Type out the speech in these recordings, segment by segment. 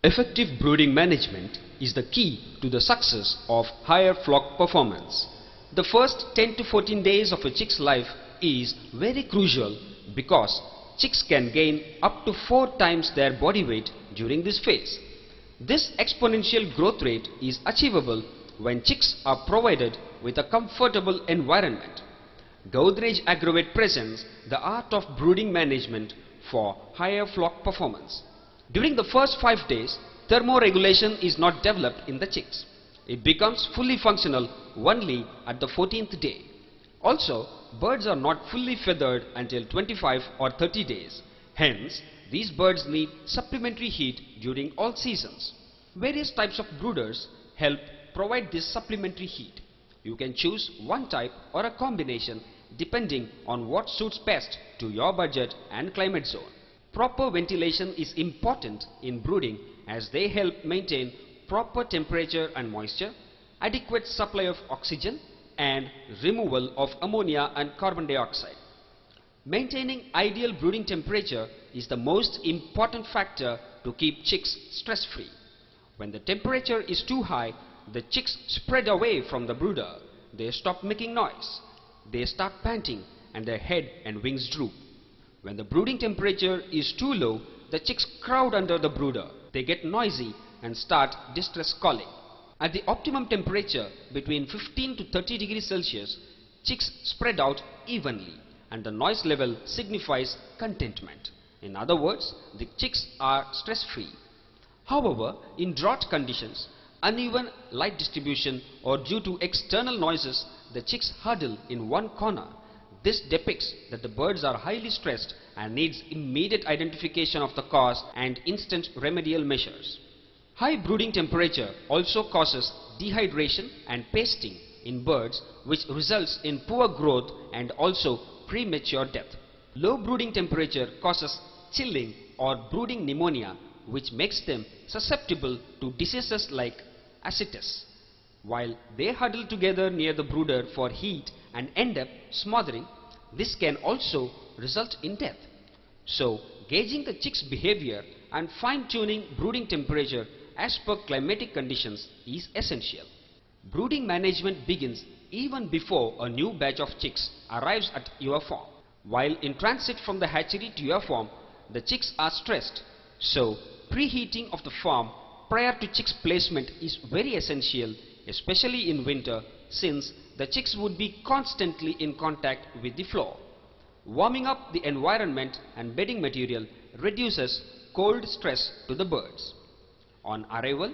Effective brooding management is the key to the success of higher flock performance. The first 10 to 14 days of a chick's life is very crucial because chicks can gain up to 4 times their body weight during this phase. This exponential growth rate is achievable when chicks are provided with a comfortable environment. Godrej Aggrovate presents the art of brooding management for higher flock performance. During the first 5 days, thermoregulation is not developed in the chicks. It becomes fully functional only at the 14th day. Also, birds are not fully feathered until 25 or 30 days. Hence, these birds need supplementary heat during all seasons. Various types of brooders help provide this supplementary heat. You can choose one type or a combination depending on what suits best to your budget and climate zone. Proper ventilation is important in brooding as they help maintain proper temperature and moisture, adequate supply of oxygen, and removal of ammonia and carbon dioxide. Maintaining ideal brooding temperature is the most important factor to keep chicks stress-free. When the temperature is too high, the chicks spread away from the brooder. They stop making noise. They start panting and their head and wings droop. When the brooding temperature is too low, the chicks crowd under the brooder. They get noisy and start distress calling. At the optimum temperature between 15 to 30 degrees Celsius, chicks spread out evenly and the noise level signifies contentment. In other words, the chicks are stress-free. However, in drought conditions, uneven light distribution or due to external noises, the chicks huddle in one corner. This depicts that the birds are highly stressed and needs immediate identification of the cause and instant remedial measures. High brooding temperature also causes dehydration and pasting in birds, which results in poor growth and also premature death. Low brooding temperature causes chilling or brooding pneumonia, which makes them susceptible to diseases like ascites. While they huddle together near the brooder for heat and end up smothering, this can also result in death. So, gauging the chick's behavior and fine-tuning brooding temperature as per climatic conditions is essential. Brooding management begins even before a new batch of chicks arrives at your farm. While in transit from the hatchery to your farm, the chicks are stressed. So, preheating of the farm prior to chicks placement is very essential, especially in winter, since the chicks would be constantly in contact with the floor. Warming up the environment and bedding material reduces cold stress to the birds. On arrival,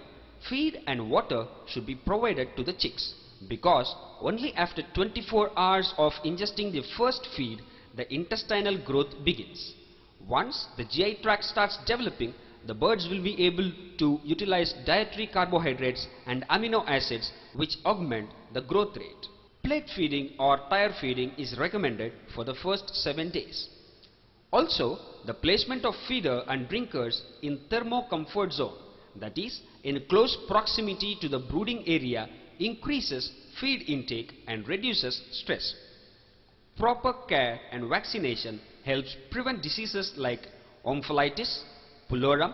feed and water should be provided to the chicks because only after 24 hours of ingesting the first feed, the intestinal growth begins. Once the GI tract starts developing, the birds will be able to utilize dietary carbohydrates and amino acids which augment the growth rate. Plate feeding or tire feeding is recommended for the first 7 days. Also, the placement of feeder and drinkers in thermo-comfort zone, that is, in close proximity to the brooding area, increases feed intake and reduces stress. Proper care and vaccination helps prevent diseases like omphalitis, pullorum,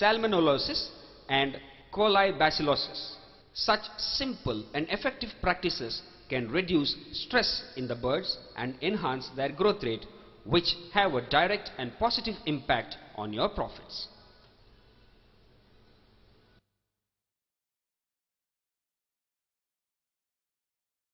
salmonellosis, and coli bacillosis. Such simple and effective practices can reduce stress in the birds and enhance their growth rate, which have a direct and positive impact on your profits.